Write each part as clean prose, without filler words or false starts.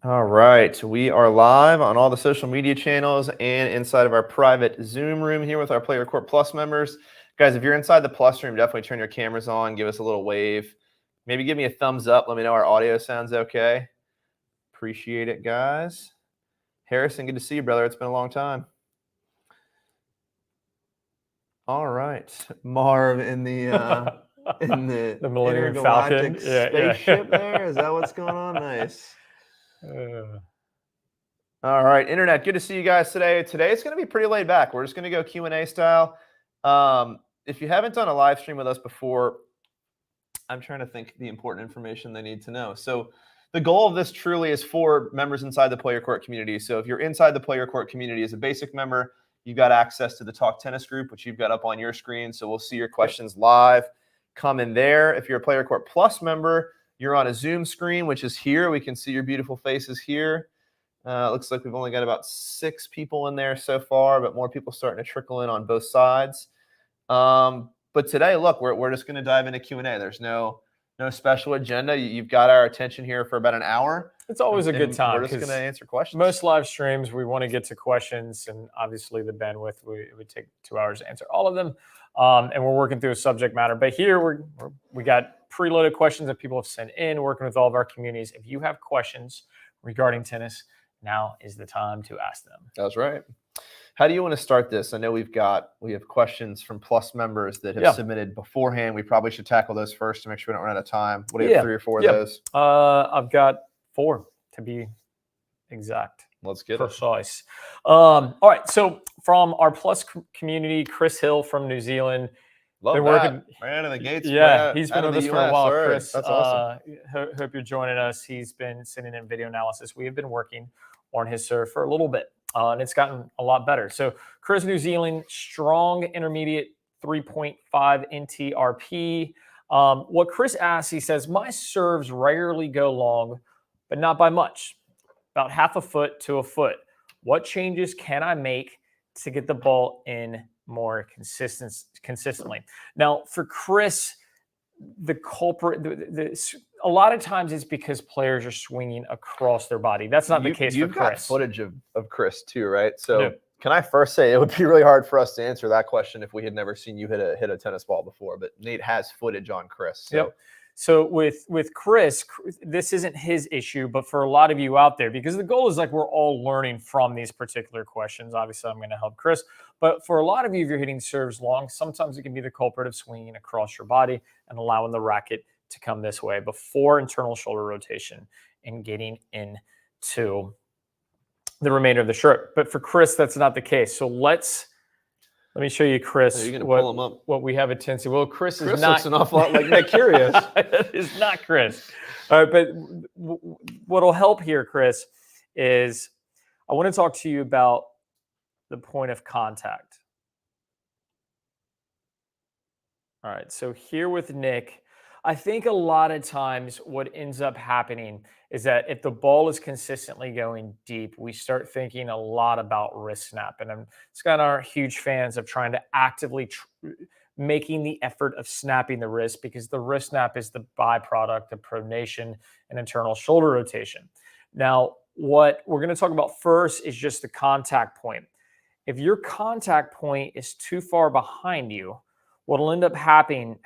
All right, we are live on all the social media channels and inside of our private Zoom room here with our Play Your Court Plus members. Guys, if you're inside the Plus room, definitely turn your cameras on, give us a little wave. Maybe give me a thumbs up. Let me know our audio sounds okay. Appreciate it, guys. Harrison, good to see you, brother. It's been a long time. All right, Marv in the Millennium intergalactic Falcon spaceship there. Is that what's going on? Nice. All right, Internet, good to see you guys today. Today it's going to be pretty laid back. We're just going to go Q&A style. If you haven't done a live stream with us before, I'm trying to think the important information they need to know. So the goal of this truly is for members inside the Play Your Court community. So if you're inside the Play Your Court community as a basic member, you've got access to the Talk Tennis group, which you've got up on your screen. So we'll see your questions live. Come in there. If you're a Play Your Court Plus member, you're on a Zoom screen, which is here. We can see your beautiful faces here. Looks like we've only got about 6 people in there so far, but more people starting to trickle in on both sides. But today, look, we're just going to dive into Q&A. There's no special agenda. You've got our attention here for about an hour. It's always a good time. We're just going to answer questions. Most live streams, we want to get to questions, and obviously the bandwidth, it would take 2 hours to answer all of them. And we're working through a subject matter. But here we got preloaded questions that people have sent in, working with all of our communities. If you have questions regarding tennis, now is the time to ask them. That's right. How do you want to start this? I know we have questions from Plus members that have submitted beforehand. We probably should tackle those first to make sure we don't run out of time. What do you have, 3 or 4 of those? I've got 4 to be exact. Let's get precise. All right. So from our Plus community, Chris Hill from New Zealand. Love that. Right out of the gates. Yeah, he's been with us for a while, Chris. That's awesome. Hope you're joining us. He's been sending in video analysis. We have been working on his serve for a little bit, and it's gotten a lot better. So Chris, New Zealand, strong intermediate 3.5 NTRP. What Chris asks, he says, my serves regularly go long, but not by much, about half a foot to a foot. What changes can I make to get the ball in more consistently? Now, for Chris, the culprit, a lot of times it's because players are swinging across their body. That's not the case for Chris. You've got footage of Chris too, right? So can I first say it would be really hard for us to answer that question if we had never seen you hit a tennis ball before, but Nate has footage on Chris. So. So with Chris, this isn't his issue, but for a lot of you out there, because the goal is like we're all learning from these particular questions. Obviously, I'm going to help Chris. But for a lot of you, if you're hitting serves long, sometimes it can be the culprit of swinging across your body and allowing the racket to come this way before internal shoulder rotation and getting into the remainder of the shirt. But for Chris, that's not the case. So let me show you, Chris, pull him up. What we have a tendency. Well, Chris is not. Looks an awful lot like Nick Curious. That is not Chris. All right, but what'll help here, Chris, is I want to talk to you about the point of contact. All right, so here with Nick, I think a lot of times what ends up happening is that if the ball is consistently going deep, we start thinking a lot about wrist snap. And Scott and I are huge fans of trying to actively making the effort of snapping the wrist, because the wrist snap is the byproduct of pronation and internal shoulder rotation. Now, what we're going to talk about first is just the contact point. If your contact point is too far behind you, what'll end up happening,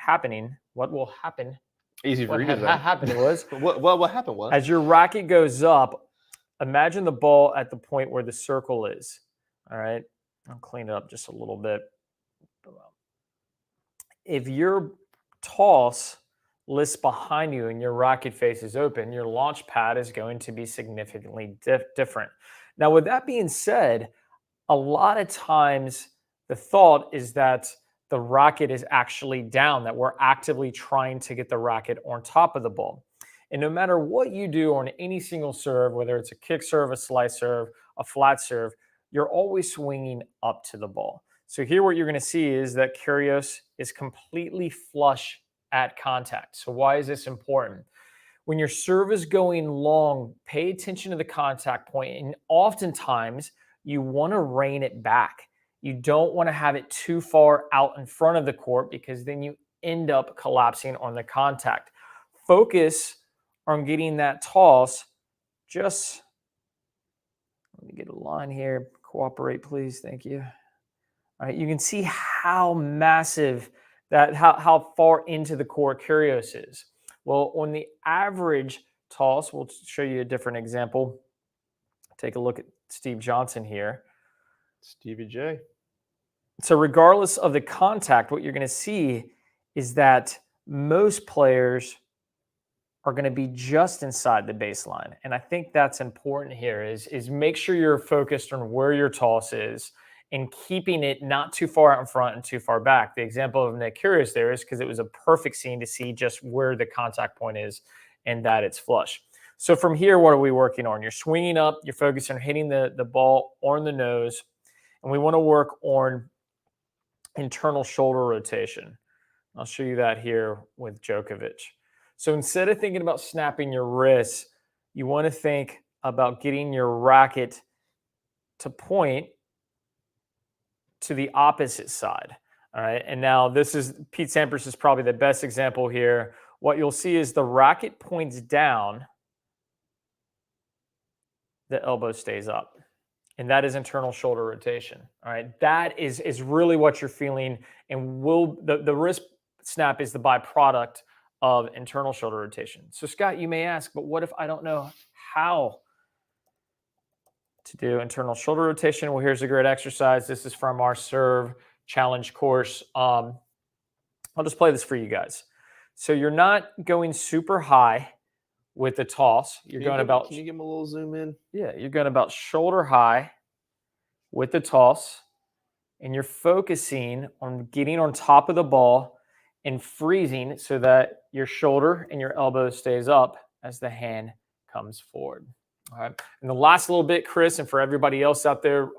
what will happen? Easy for you to say. What happened was, what happened was, as your racket goes up, imagine the ball at the point where the circle is. All right, I'll clean it up just a little bit. If your toss lists behind you and your racket face is open, your launch pad is going to be significantly different. Now, with that being said, a lot of times the thought is that the racket is actually down, that we're actively trying to get the racket on top of the ball. And no matter what you do on any single serve, whether it's a kick serve, a slice serve, a flat serve, you're always swinging up to the ball. So here what you're going to see is that Kyrgios is completely flush at contact. So why is this important? When your serve is going long, pay attention to the contact point, and oftentimes you want to rein it back. You don't want to have it too far out in front of the court, because then you end up collapsing on the contact. Focus on getting that toss just, let me get a line here. Cooperate, please. Thank you. All right, you can see how massive how far into the court Kyrgios is. Well, on the average toss, we'll show you a different example. Take a look at Steve Johnson here. Stevie J. So regardless of the contact, what you're going to see is that most players are going to be just inside the baseline. And I think that's important here is make sure you're focused on where your toss is and keeping it not too far out in front and too far back. The example of Nick Kyrgios there is because it was a perfect scene to see just where the contact point is and that it's flush. So from here, what are we working on? You're swinging up, you're focusing on hitting the ball on the nose, and we want to work on internal shoulder rotation. I'll show you that here with Djokovic. So instead of thinking about snapping your wrists, you want to think about getting your racket to point to the opposite side. All right. And now this is Pete Sampras is probably the best example here. What you'll see is the racket points down, the elbow stays up. And that is internal shoulder rotation. All right. That is really what you're feeling. And the wrist snap is the byproduct of internal shoulder rotation. So Scott, you may ask, but what if I don't know how to do internal shoulder rotation? Well, here's a great exercise. This is from our Serve Challenge course. I'll just play this for you guys. So you're not going super high with the toss. You're going about. Can you give him a little zoom in? Yeah, you're going about shoulder high with the toss, and you're focusing on getting on top of the ball and freezing so that your shoulder and your elbow stays up as the hand comes forward. All right. And the last little bit, Chris, and for everybody else out there,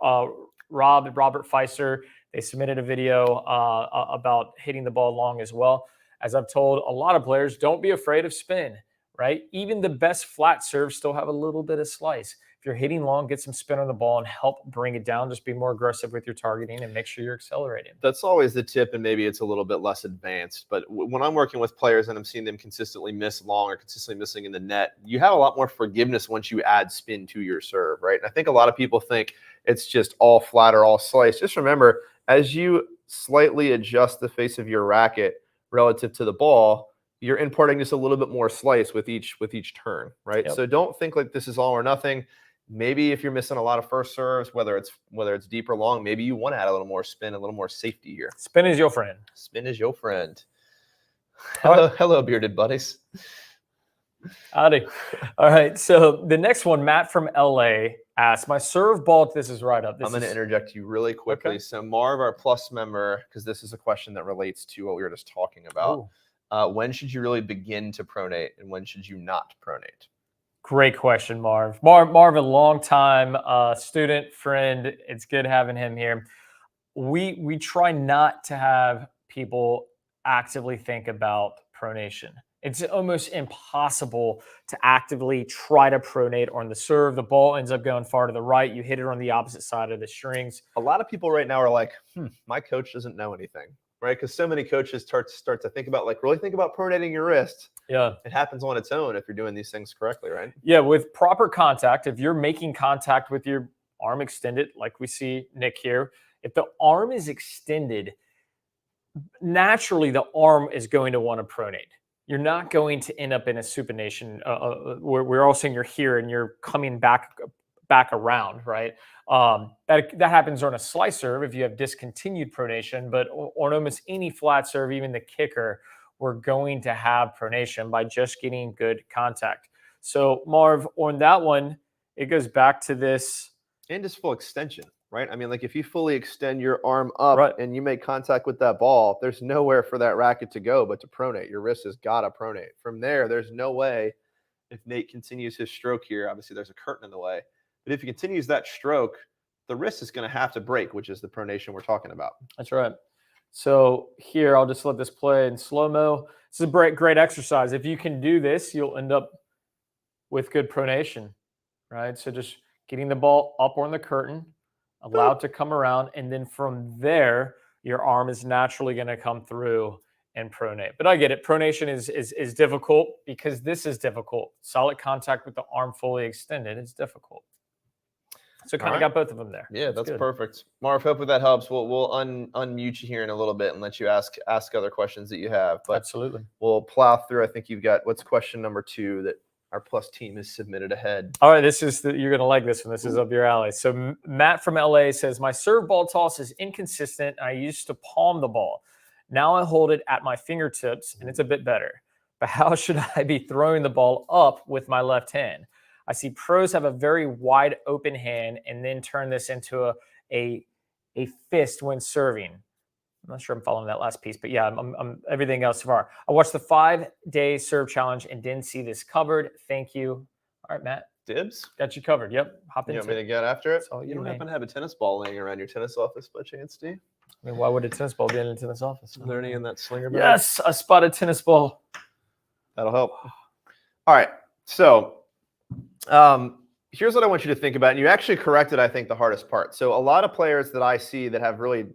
Robert Feister, they submitted a video about hitting the ball long as well. As I've told a lot of players, don't be afraid of spin, right? Even the best flat serves still have a little bit of slice. If you're hitting long, get some spin on the ball and help bring it down. Just be more aggressive with your targeting and make sure you're accelerating. That's always the tip, and maybe it's a little bit less advanced. But when I'm working with players and I'm seeing them consistently miss long or consistently missing in the net, you have a lot more forgiveness once you add spin to your serve, right? And I think a lot of people think it's just all flat or all slice. Just remember, as you slightly adjust the face of your racket relative to the ball, you're importing just a little bit more slice with each turn, right? Yep. So don't think like this is all or nothing. Maybe if you're missing a lot of first serves, whether it's deep or long, maybe you want to add a little more spin, a little more safety here. Spin is your friend. Spin is your friend. Hello, bearded buddies. Howdy. All right. So the next one, Matt from LA asks, my serve ball, this is right up. I'm going to interject you really quickly. Okay. So Marv, our Plus member, because this is a question that relates to what we were just talking about. When should you really begin to pronate and when should you not pronate? Great question, Marv. Marv, a long time student, friend. It's good having him here. We try not to have people actively think about pronation. It's almost impossible to actively try to pronate on the serve. The ball ends up going far to the right. You hit it on the opposite side of the strings. A lot of people right now are like, my coach doesn't know anything, right? Because so many coaches start to think about, like, really think about pronating your wrist. Yeah. It happens on its own if you're doing these things correctly, right? Yeah, with proper contact, if you're making contact with your arm extended, like we see Nick here, if the arm is extended, naturally the arm is going to want to pronate. You're not going to end up in a supination where we're all saying you're here and you're coming back around, right? That happens on a slice serve if you have discontinued pronation, but on almost any flat serve, even the kicker, we're going to have pronation by just getting good contact. So Marv, on that one, it goes back to this. And just full extension, right? I mean, like if you fully extend your arm up and you make contact with that ball, there's nowhere for that racket to go but to pronate. Your wrist has got to pronate. From there, there's no way, if Nate continues his stroke here, obviously there's a curtain in the way, but if he continues that stroke, the wrist is going to have to break, which is the pronation we're talking about. That's right. So here, I'll just let this play in slow-mo. This is a great exercise. If you can do this, you'll end up with good pronation, right? So just getting the ball up on the curtain, allowed to come around, and then from there, your arm is naturally going to come through and pronate. But I get it. Pronation is difficult because this is difficult. Solid contact with the arm fully extended is difficult. So kind of got both of them there. Yeah, that's perfect. Marv, hopefully that helps. We'll unmute you here in a little bit and let you ask other questions that you have. But absolutely, we'll plow through. I think you've got what's question number 2 that our plus team has submitted ahead. All right, you're gonna like this one. This is up your alley. So Matt from LA says, my serve ball toss is inconsistent. I used to palm the ball. Now I hold it at my fingertips and it's a bit better. But how should I be throwing the ball up with my left hand? I see pros have a very wide open hand and then turn this into a fist when serving. I'm not sure I'm following that last piece, but yeah, I'm everything else so far. I watched the 5-day serve challenge and didn't see this covered. Thank you. All right, Matt. Dibs? Got you covered. Yep. Hop into it. You want me to get after it? So you don't happen to have a tennis ball laying around your tennis office by chance, do you? I mean, why would a tennis ball be in a tennis office? Is there any in that slinger bag? Yes, a spotted tennis ball. That'll help. All right. So here's what I want you to think about. And you actually corrected, I think, the hardest part. So a lot of players that I see that have really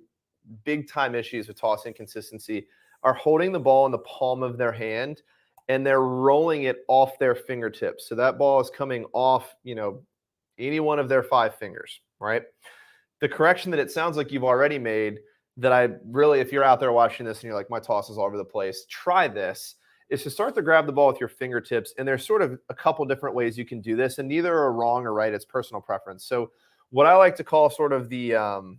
big time issues with toss inconsistency are holding the ball in the palm of their hand and they're rolling it off their fingertips. So that ball is coming off, any one of their 5 fingers, right? The correction that it sounds like you've already made that I really, if you're out there watching this and you're like, my toss is all over the place, try this, is to start to grab the ball with your fingertips. And there's sort of a couple different ways you can do this, and neither are wrong or right. It's personal preference. So what I like to call sort of the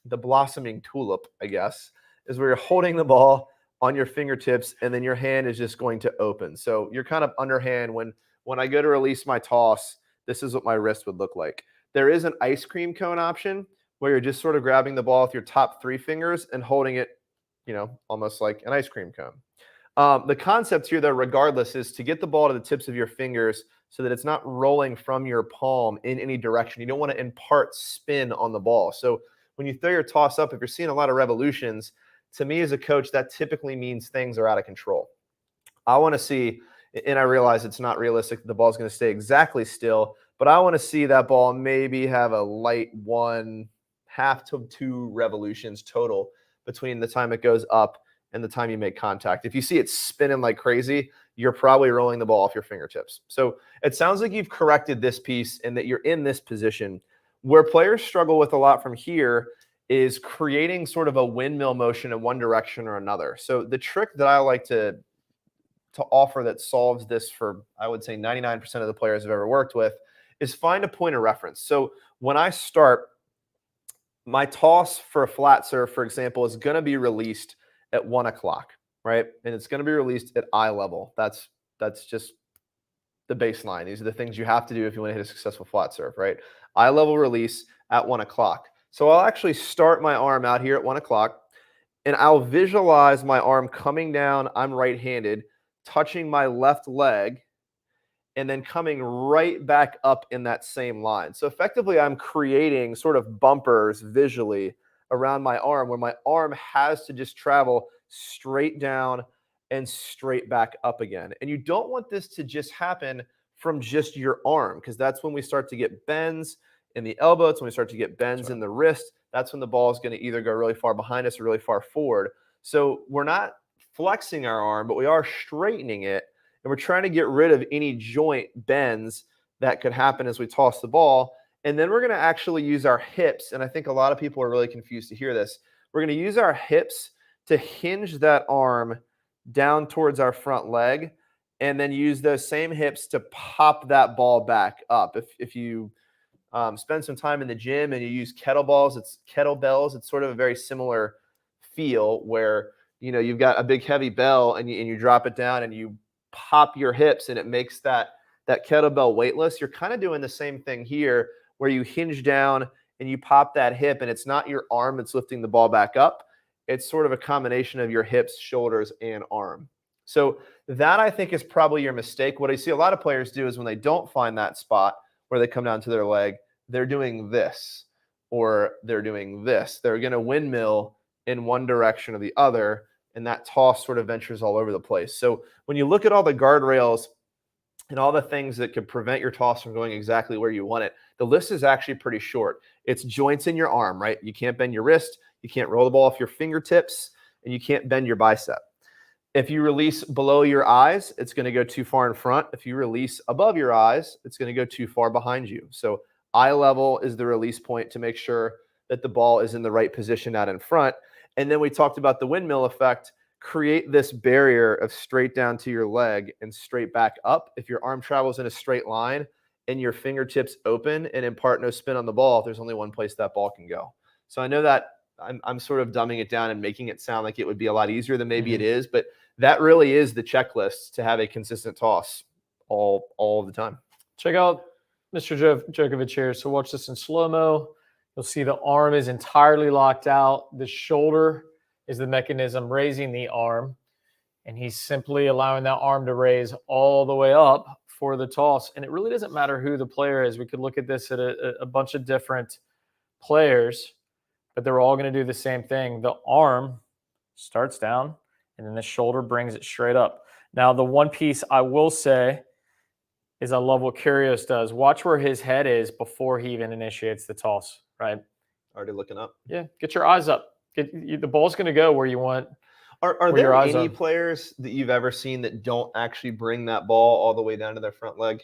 blossoming tulip, I guess, is where you're holding the ball on your fingertips and then your hand is just going to open. So you're kind of underhand. When I go to release my toss, this is what my wrist would look like. There is an ice cream cone option where you're just sort of grabbing the ball with your top 3 fingers and holding it, almost like an ice cream cone. The concept here, though, regardless, is to get the ball to the tips of your fingers so that it's not rolling from your palm in any direction. You don't want to impart spin on the ball. So when you throw your toss up, if you're seeing a lot of revolutions, to me as a coach, that typically means things are out of control. I want to see, and I realize it's not realistic that the ball is going to stay exactly still, but I want to see that ball maybe have a light 1.5 to 2 revolutions total between the time it goes up and the time you make contact. If you see it spinning like crazy, you're probably rolling the ball off your fingertips. So it sounds like you've corrected this piece and that you're in this position. Where players struggle with a lot from here is creating sort of a windmill motion in one direction or another. So the trick that I like to offer that solves this for, I would say, 99% of the players I've ever worked with is find a point of reference. So when I start, my toss for a flat serve, for example, is going to be released at 1 o'clock, right? And it's going to be released at eye level. That's just the baseline. These are the things you have to do if you want to hit a successful flat serve, right? Eye level release at 1 o'clock. So I'll actually start my arm out here at 1 o'clock, and I'll visualize my arm coming down. I'm right-handed, touching my left leg, and then coming right back up in that same line. So effectively, I'm creating sort of bumpers visually around my arm where my arm has to just travel straight down and straight back up again. And you don't want this to just happen from just your arm, because that's when we start to get bends in the elbow. It's when we start to get bends in the wrist. That's when the ball is going to either go really far behind us or really far forward. So we're not flexing our arm, but we are straightening it. And we're trying to get rid of any joint bends that could happen as we toss the ball. And then we're going to actually use our hips. And I think a lot of people are really confused to hear this. We're going to use our hips to hinge that arm down towards our front leg, and then use those same hips to pop that ball back up. If you spend some time in the gym and you use kettlebells, it's sort of a very similar feel where, you've got a big heavy bell and you drop it down and you pop your hips and it makes that kettlebell weightless. You're kind of doing the same thing here where you hinge down and you pop that hip, and it's not your arm that's lifting the ball back up. It's sort of a combination of your hips, shoulders, and arm. So that, I think, is probably your mistake. What I see a lot of players do is when they don't find that spot where they come down to their leg, they're doing this or they're doing this. They're going to windmill in one direction or the other, and that toss sort of ventures all over the place. So when you look at all the guardrails and all the things that could prevent your toss from going exactly where you want it, the list is actually pretty short. It's joints in your arm, right? You can't bend your wrist. You can't roll the ball off your fingertips, and you can't bend your bicep. If you release below your eyes, it's going to go too far in front. If you release above your eyes, it's going to go too far behind you. So eye level is the release point to make sure that the ball is in the right position out in front. And then we talked about the windmill effect. Create this barrier of straight down to your leg and straight back up. If your arm travels in a straight line and your fingertips open and impart no spin on the ball, there's only one place that ball can go. So I know that I'm sort of dumbing it down and making it sound like it would be a lot easier than maybe it is, but that really is the checklist to have a consistent toss all the time. Check out Mr. Djokovic here. So watch this in slow-mo. You'll see the arm is entirely locked out. The shoulder is the mechanism raising the arm, and he's simply allowing that arm to raise all the way up for the toss. And it really doesn't matter who the player is. We could look at this at a bunch of different players, but they're all going to do the same thing. The arm starts down, and then the shoulder brings it straight up. Now, the one piece I will say is I love what Kyrgios does. Watch where his head is before he even initiates the toss, right? Already looking up. Yeah, get your eyes up. The ball's going to go where you want. Are there any players that you've ever seen that don't actually bring that ball all the way down to their front leg?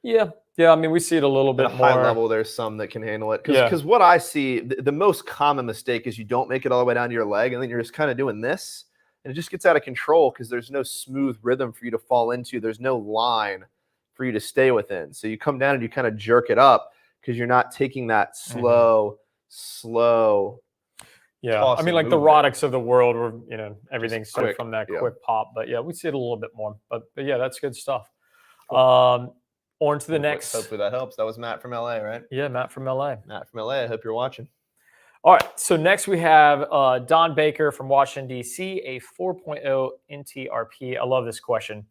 Yeah. I mean, we see it a little bit at a more. high level. There's some that can handle it. Because what I see, the most common mistake is you don't make it all the way down to your leg, and then you're just kind of doing this, and it just gets out of control because there's no smooth rhythm for you to fall into. There's no line for you to stay within. So you come down and you kind of jerk it up because you're not taking that slow. Yeah, I mean, like the Roddick's of the world, where everything started from that quick pop. But yeah, we see it a little bit more. But yeah, that's good stuff. Cool. On to the next. Hopefully that helps. That was Matt from LA, right? Yeah, Matt from LA. Matt from LA. I hope you're watching. All right. So next we have Don Baker from Washington, D.C., a 4.0 NTRP. I love this question.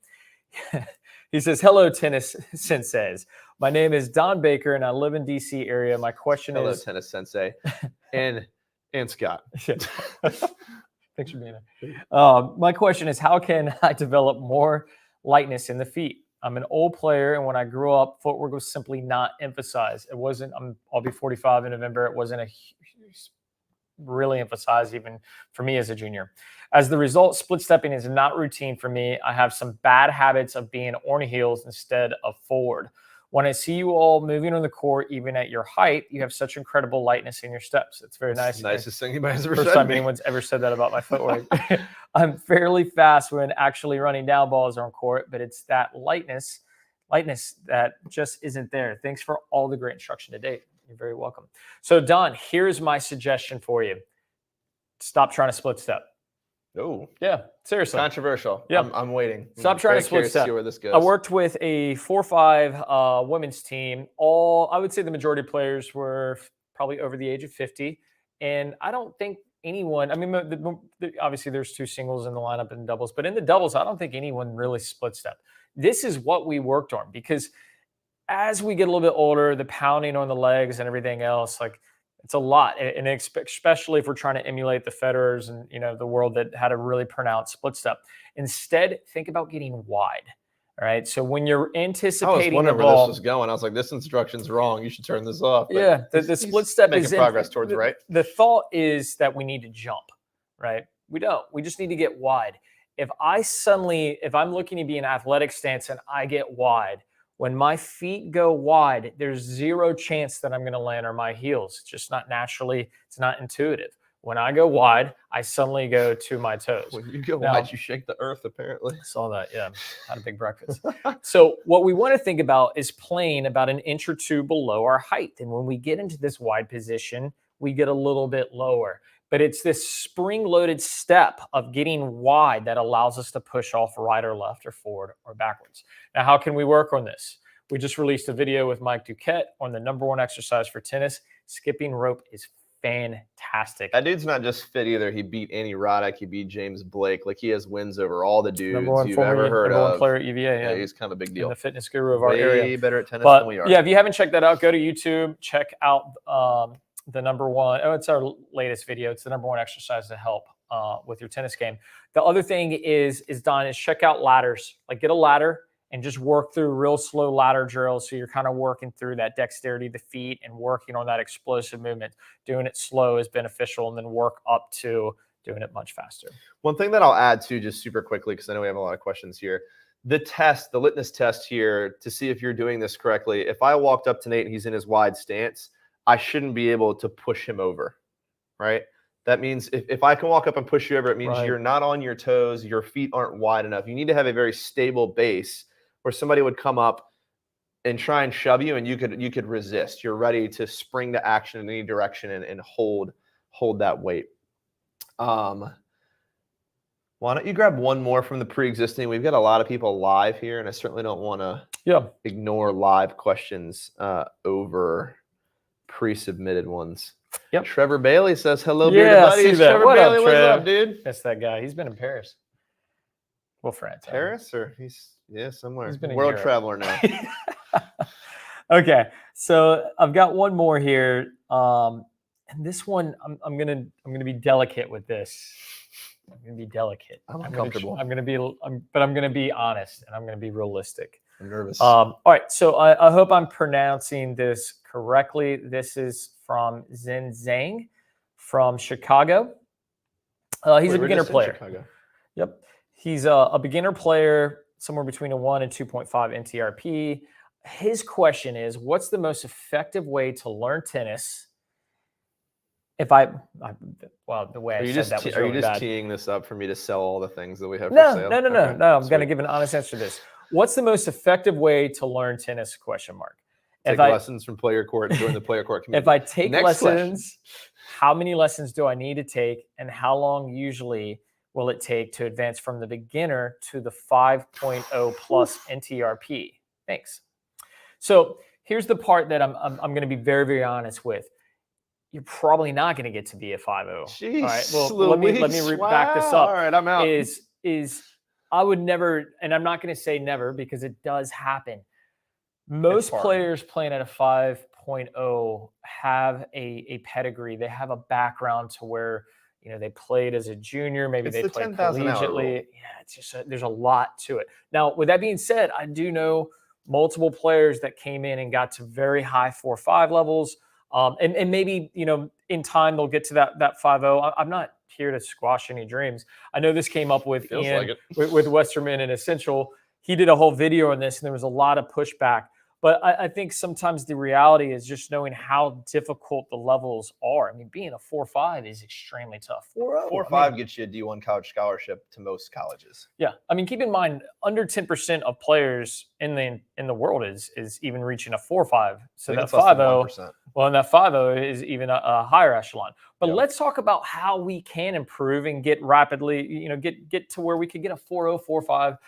He says, "Hello, tennis senseis. My name is Don Baker, and I live in D.C. area. My question is..." Hello, tennis sensei. and Scott. Thanks for being here. My question is, how can I develop more lightness in the feet? I'm an old player, and when I grew up, footwork was simply not emphasized. It wasn't. I'll be 45 in November. It wasn't really emphasized even for me as a junior. As the result, split stepping is not routine for me. I have some bad habits of being on heels instead of forward. When I see you all moving on the court, even at your height, you have such incredible lightness in your steps. It's very nice. Nicest thing anybody's ever said. First time anyone's ever said that about my footwork. I'm fairly fast when actually running down balls on court, but it's that lightness that just isn't there. Thanks for all the great instruction to date. You're very welcome. So Don, here's my suggestion for you. Stop trying to split step. Oh, yeah, seriously. Controversial. Yeah, I'm waiting. Stop trying to split step. See where this goes. I worked with a 4-5 women's team. I would say the majority of players were probably over the age of 50, and I don't think anyone. I mean, obviously there's two singles in the lineup and doubles, but in the doubles, I don't think anyone really split step. This is what we worked on because as we get a little bit older, the pounding on the legs and everything else, like. It's a lot, and especially if we're trying to emulate the Federers and the world that had a really pronounced split step. Instead, think about getting wide. All right. So when you're anticipating I was wondering the ball, where this was going. I was like, this instruction's wrong. You should turn this off. But yeah, the split step is progress towards right. The thought is that we need to jump. Right. We don't. We just need to get wide. If I'm looking to be an athletic stance and I get wide. When my feet go wide, there's zero chance that I'm going to land on my heels. It's just not naturally, it's not intuitive. When I go wide, I suddenly go to my toes. When you go wide, you shake the earth, apparently. I saw that, yeah. Had a big breakfast. So what we want to think about is playing about an inch or two below our height. And when we get into this wide position, we get a little bit lower. But it's this spring-loaded step of getting wide that allows us to push off right or left or forward or backwards. Now, how can we work on this? We just released a video with Mike Duquette on the #1 exercise for tennis. Skipping rope is fantastic. That dude's not just fit either. He beat Andy Roddick. He beat James Blake. Like, he has wins over all the dudes you've ever heard of. #1 player at UVA. Yeah, he's kind of a big deal. And the fitness guru of our area. Way better at tennis than we are. Yeah, if you haven't checked that out, go to YouTube. Check out the #1. Oh, it's our latest video. It's the #1 exercise to help with your tennis game. The other thing is check out ladders. Like, get a ladder and just work through real slow ladder drills. So you're kind of working through that dexterity of the feet and working on that explosive movement. Doing it slow is beneficial, and then work up to doing it much faster. One thing that I'll add to just super quickly, because I know we have a lot of questions here. The litness test here to see if you're doing this correctly. If I walked up to Nate and he's in his wide stance, I shouldn't be able to push him over, right? That means if I can walk up and push you over, it means you're not on your toes, your feet aren't wide enough. You need to have a very stable base where somebody would come up and try and shove you, and you could resist. You're ready to spring to action in any direction and hold that weight. Why don't you grab one more from the pre-existing? We've got a lot of people live here, and I certainly don't want to ignore live questions over pre-submitted ones. Yep. Trevor Bailey says, hello, bearded buddies. Trevor Bailey, what's up, dude? That's that guy. He's been in Paris. Well, France. Paris, or he's somewhere. He's been world traveler now. Okay, so I've got one more here, and this one I'm gonna be delicate with this. I'm gonna be delicate. I'm uncomfortable. I'm gonna be honest, and I'm gonna be realistic. I'm nervous. All right, so I hope I'm pronouncing this correctly. This is from Zin Zhang from Chicago. He's a beginner player. Chicago. Yep, he's a beginner player, somewhere between a 1 and 2.5 NTRP. His question is, what's the most effective way to learn tennis? The way I said that was really bad. Are you just teeing this up for me to sell all the things that we have for sale? No. I'm going to give an honest answer to this. What's the most effective way to learn tennis? Take lessons from Play Your Court and join the Play Your Court community. If I take lessons, how many lessons do I need to take, and how long usually will it take to advance from the beginner to the 5.0 plus NTRP? Thanks. So here's the part that I'm going to be very, very honest with. You're probably not going to get to be a 5.0. Jeez, all right. Well, let me back this up. All right, I'm out. Is I would never, and I'm not going to say never because it does happen. Most players playing at a 5.0 have a pedigree. They have a background to where they played as a junior. Maybe they played collegiately. Yeah, it's just there's a lot to it. Now, with that being said, I do know multiple players that came in and got to very high 4.5 levels. And maybe, in time they'll get to that 5.0. I'm not here to squash any dreams. I know this came up with Ian, with Westerman and Essential. He did a whole video on this, and there was a lot of pushback. But I think sometimes the reality is just knowing how difficult the levels are. I mean, being a 4.5 is extremely tough. 4.5 gets you a D1 college scholarship to most colleges. Yeah, I mean, keep in mind, under 10% of players in the world is even reaching a 4.5. So that 5.0, and that 5.0 is even a higher echelon. But let's talk about how we can improve and get rapidly, get to where we could get a 4.0, 4.5.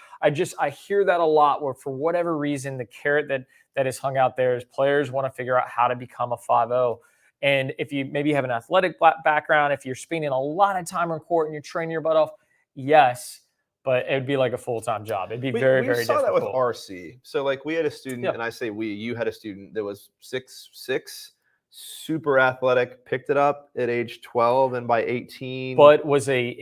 I hear that a lot, where for whatever reason, the carrot that is hung out there is players want to figure out how to become a 5.0. And if you maybe have an athletic background, if you're spending a lot of time on court and you're training your butt off, yes, but it would be like a full-time job. It'd be very, very difficult. We saw that with RC. So like we had a student, and I say you had a student that was 6'6", super athletic, picked it up at age 12, and by 18, but was an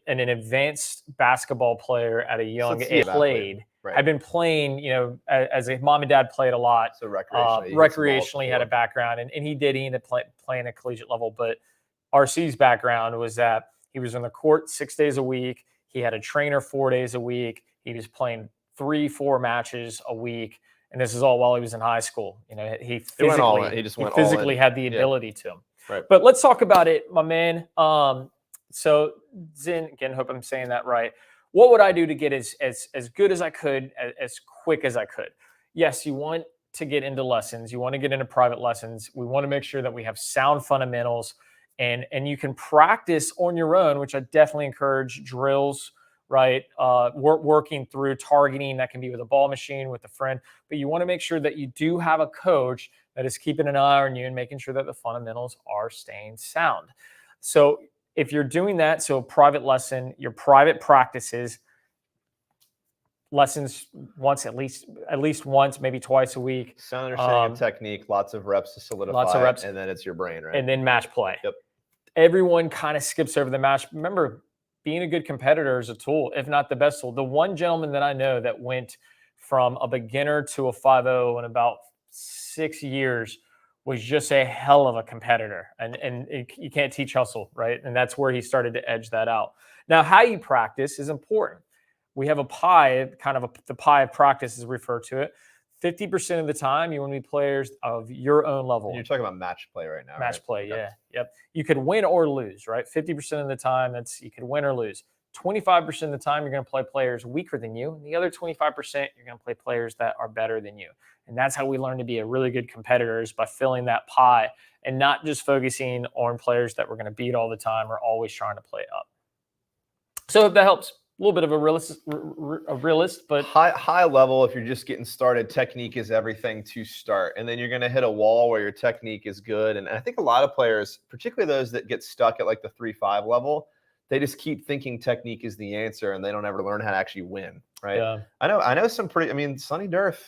advanced basketball player at a young age. Played. Right. I've been playing, as a mom and dad played a lot. So recreationally had a background, and he ended up playing at collegiate level. But RC's background was that he was on the court 6 days a week. He had a trainer 4 days a week. He was playing 3-4 matches a week. And this is all while he was in high school. He physically had the ability to. Right. But let's talk about it, my man. So Zin, again, hope I'm saying that right. What would I do to get as good as I could, as quick as I could? Yes, you want to get into lessons. You want to get into private lessons. We want to make sure that we have sound fundamentals, and you can practice on your own, which I definitely encourage. Drills, right? Working through targeting, that can be with a ball machine, with a friend, but you want to make sure that you do have a coach that is keeping an eye on you and making sure that the fundamentals are staying sound. So if you're doing that, so a private lesson, your private practices, lessons once, at least once, maybe twice a week. Sound understanding of technique, lots of reps to solidify, lots of reps, and then it's your brain, right? And then match play. Yep. Everyone kind of skips over the match. Remember, being a good competitor is a tool, if not the best tool. The one gentleman that I know that went from a beginner to a 5.0 in about 6 years was just a hell of a competitor, and you can't teach hustle, right? And that's where he started to edge that out. Now, how you practice is important. We have a pie, the pie of practice is referred to it. 50% of the time, you want to be players of your own level. And you're talking about match play right now, Match right? play, Okay. yeah. Yep. You could win or lose, right? 50% of the time, you could win or lose. 25% of the time, you're going to play players weaker than you. And the other 25%, you're going to play players that are better than you. And that's how we learn to be a really good competitor, is by filling that pie and not just focusing on players that we're going to beat all the time or always trying to play up. So if that helps, a little bit of a realist, but high level, if you're just getting started, technique is everything to start. And then you're going to hit a wall where your technique is good. And I think a lot of players, particularly those that get stuck at like the 3-5 level, they just keep thinking technique is the answer, and they don't ever learn how to actually win, right? Yeah. I know some pretty, I mean, Sonny Durf,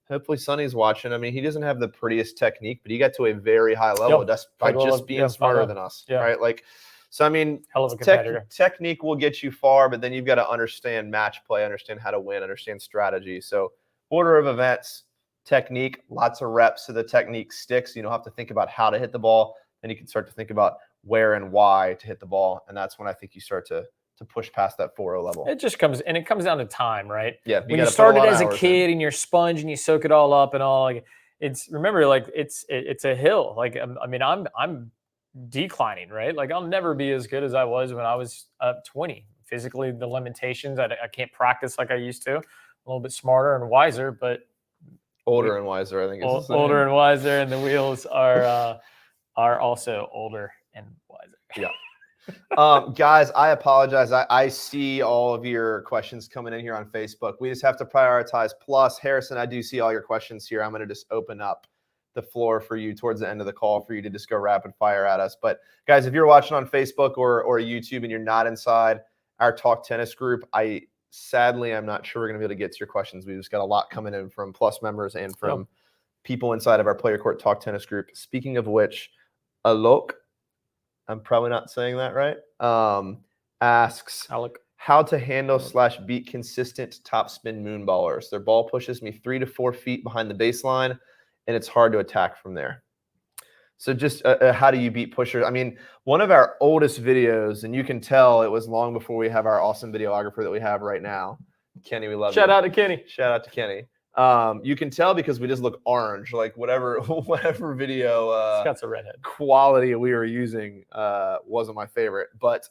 hopefully Sonny's watching. I mean, he doesn't have the prettiest technique, but he got to a very high level just by just being smarter than us, right? Like, so I mean, hell of a competitor. Technique will get you far, but then you've got to understand match play, understand how to win, understand strategy. So order of events, technique, lots of reps so the technique sticks. You don't have to think about how to hit the ball. Then you can start to think about where and why to hit the ball. And that's when I think you start to push past that 4-0 level. It just comes down to time, right? Yeah. When you started as a kid and you're sponge and you soak it all up and all, like, it's a hill. Like, I mean, I'm declining, right? Like, I'll never be as good as I was when I was 20. Physically, the limitations, I can't practice like I used to. A little bit smarter and wiser, but older and wiser, I think. Older and wiser, and the wheels are also older and wiser. Yeah. Guys, I apologize. I see all of your questions coming in here on Facebook. We just have to prioritize. Plus, Harrison, I do see all your questions here. I'm going to just open up the floor for you towards the end of the call for you to just go rapid fire at us. But guys, if you're watching on Facebook or YouTube and you're not inside our Talk Tennis group, sadly, I'm not sure we're going to be able to get to your questions. We just got a lot coming in from Plus members and from people inside of our Player Court Talk Tennis group. Speaking of which, Alok, I'm probably not saying that right, asks how to handle / beat consistent topspin moonballers. Their ball pushes me 3 to 4 feet behind the baseline, and it's hard to attack from there. So just how do you beat pushers? I mean, one of our oldest videos, and you can tell it was long before we have our awesome videographer that we have right now. Kenny, we love you. Shout out to Kenny. Shout out to Kenny. You can tell because we just look orange, like whatever video Scott's a redhead. Quality we were using wasn't my favorite, but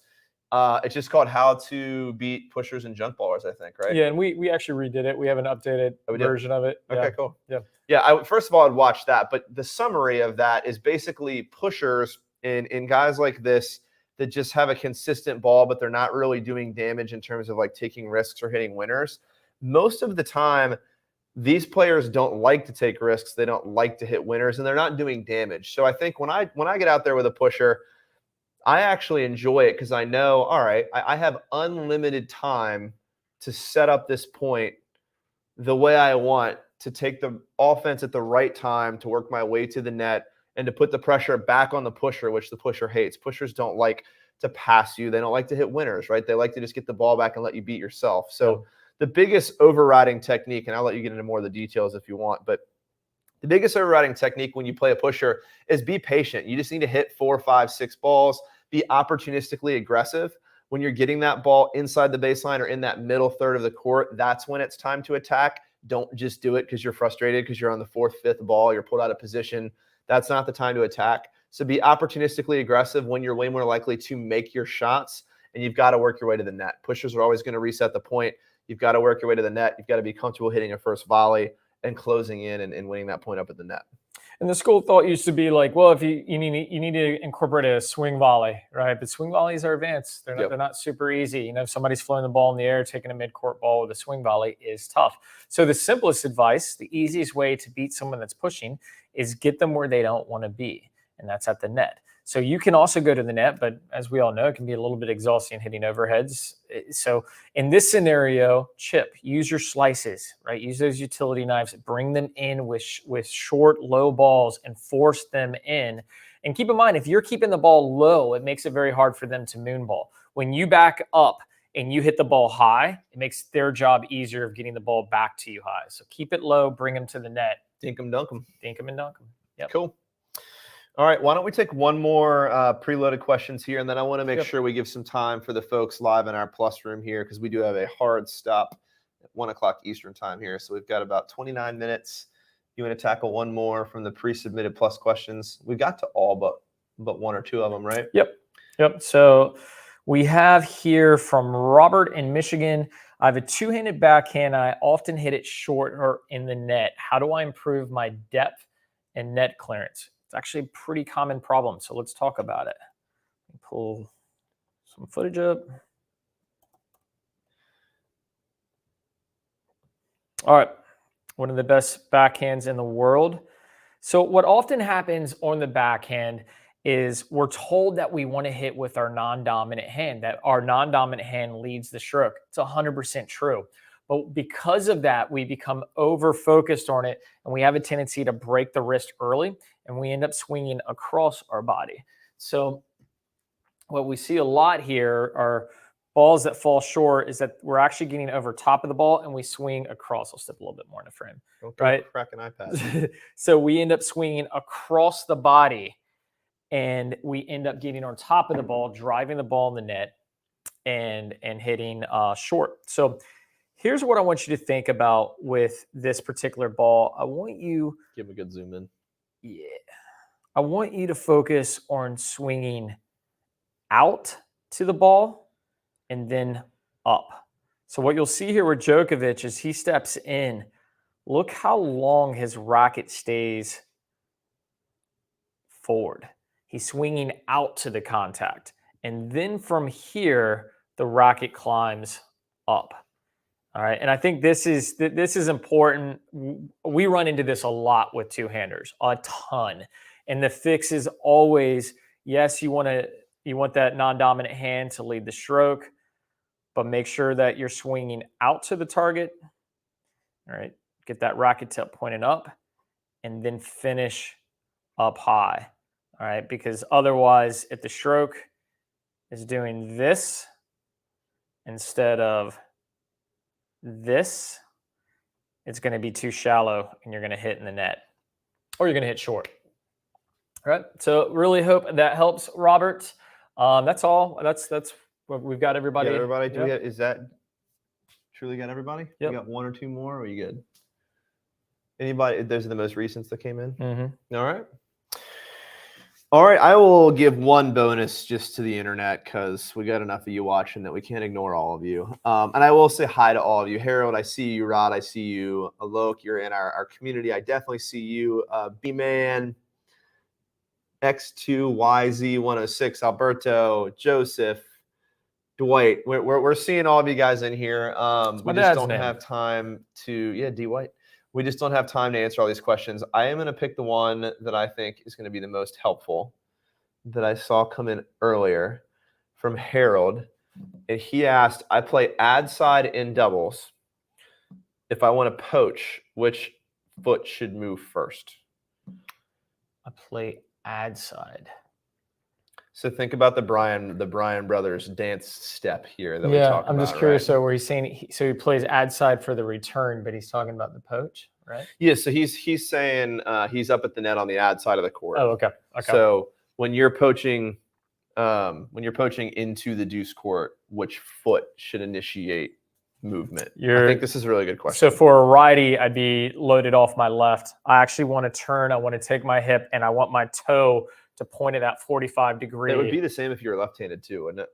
it's just called How to Beat Pushers and Junk Ballers, I think, right? Yeah, and we actually redid it. We have an updated version of it. Okay, cool. Yeah. First of all, I'd watch that, but the summary of that is basically pushers in guys like this that just have a consistent ball, but they're not really doing damage in terms of like taking risks or hitting winners. Most of the time, these players don't like to take risks. They don't like to hit winners, and they're not doing damage. So I think when I get out there with a pusher, I actually enjoy it because I know, all right, I have unlimited time to set up this point the way I want, to take the offense at the right time, to work my way to the net, and to put the pressure back on the pusher, which the pusher hates. Pushers don't like to pass you. They don't like to hit winners, right? They like to just get the ball back and let you beat yourself. So the biggest overriding technique, and I'll let you get into more of the details if you want, but the biggest overriding technique when you play a pusher is be patient. You just need to hit 4, 5, 6 balls. Be opportunistically aggressive. When you're getting that ball inside the baseline or in that middle third of the court, that's when it's time to attack. Don't just do it because you're frustrated because you're on the 4th, 5th ball, you're pulled out of position. That's not the time to attack. So be opportunistically aggressive when you're way more likely to make your shots, and you've got to work your way to the net. Pushers are always going to reset the point. You've got to work your way to the net. You've got to be comfortable hitting a first volley and closing in and winning that point up at the net. And the school thought used to be like, well, if you need to incorporate a swing volley, right? But swing volleys are advanced. They're not super easy. You know, if somebody's throwing the ball in the air, taking a mid-court ball with a swing volley is tough. So the simplest advice, the easiest way to beat someone that's pushing is get them where they don't want to be, and that's at the net. So you can also go to the net, but as we all know, it can be a little bit exhausting hitting overheads. So in this scenario, chip, use your slices, right? Use those utility knives, bring them in with short, low balls and force them in. And keep in mind, if you're keeping the ball low, it makes it very hard for them to moonball. When you back up and you hit the ball high, it makes their job easier of getting the ball back to you high. So keep it low, bring them to the net. Dink 'em, dunk 'em. Dink 'em and dunk 'em. Yep. Cool. All right, why don't we take one more preloaded questions here, and then I want to make sure we give some time for the folks live in our plus room here, because we do have a hard stop at 1 o'clock Eastern time here. So we've got about 29 minutes. You want to tackle one more from the pre-submitted plus questions? We got to all but one or two of them, right? Yep. So we have here from Robert in Michigan. I have a two-handed backhand. I often hit it short or in the net. How do I improve my depth and net clearance? It's actually a pretty common problem. So let's talk about it. Pull some footage up. All right. One of the best backhands in the world. So what often happens on the backhand is we're told that we want to hit with our non-dominant hand, that our non-dominant hand leads the stroke. It's 100% true. But because of that, we become over-focused on it, and we have a tendency to break the wrist early, and we end up swinging across our body. So what we see a lot here are balls that fall short, is that we're actually getting over top of the ball and we swing across. I'll step a little bit more in the frame. Okay, right? Crack an iPad. So we end up swinging across the body, and we end up getting on top of the ball, driving the ball in the net, and hitting short. So here's what I want you to think about with this particular ball. I want you... Give a good zoom in. Yeah. I want you to focus on swinging out to the ball and then up. So what you'll see here with Djokovic is he steps in. Look how long his racket stays forward. He's swinging out to the contact. And then from here, the racket climbs up. All right. And I think this is important. We run into this a lot with two-handers, a ton. And the fix is always, yes, you want that non-dominant hand to lead the stroke, but make sure that you're swinging out to the target. All right. Get that racket tip pointed up and then finish up high. All right. Because otherwise, if the stroke is doing this instead of this, it's going to be too shallow and you're going to hit in the net, or you're going to hit short. All right. So really hope that helps, Robert. That's all. That's what we've got. Everybody. Yeah, everybody. Is that truly got everybody? Yep. We got one or two more. Or are you good? Anybody? Those are the most recents that came in. Mm-hmm. All right. All right. I will give one bonus just to the internet, because we got enough of you watching that we can't ignore all of you. And I will say hi to all of you. Harold, I see you. Rod, I see you. Alok, you're in our community. I definitely see you. B-Man, X2YZ106, Alberto, Joseph, Dwight. We're seeing all of you guys in here. We just don't have time to, D White. We just don't have time to answer all these questions. I am going to pick the one that I think is going to be the most helpful, that I saw come in earlier from Harold. And he asked, I play ad side in doubles. If I want to poach, which foot should move first? I play ad side. So think about the Bryan brothers dance step here that we talked about. I'm just curious. Right? So where he's saying he plays ad side for the return, but he's talking about the poach, right? Yeah. So he's saying he's up at the net on the ad side of the court. Oh, okay. So when you're poaching into the deuce court, which foot should initiate movement? I think this is a really good question. So for a righty, I'd be loaded off my left. I actually want to turn. I want to take my hip, and I want my toe to point it at 45 degrees. It would be the same if you were left-handed too, wouldn't it?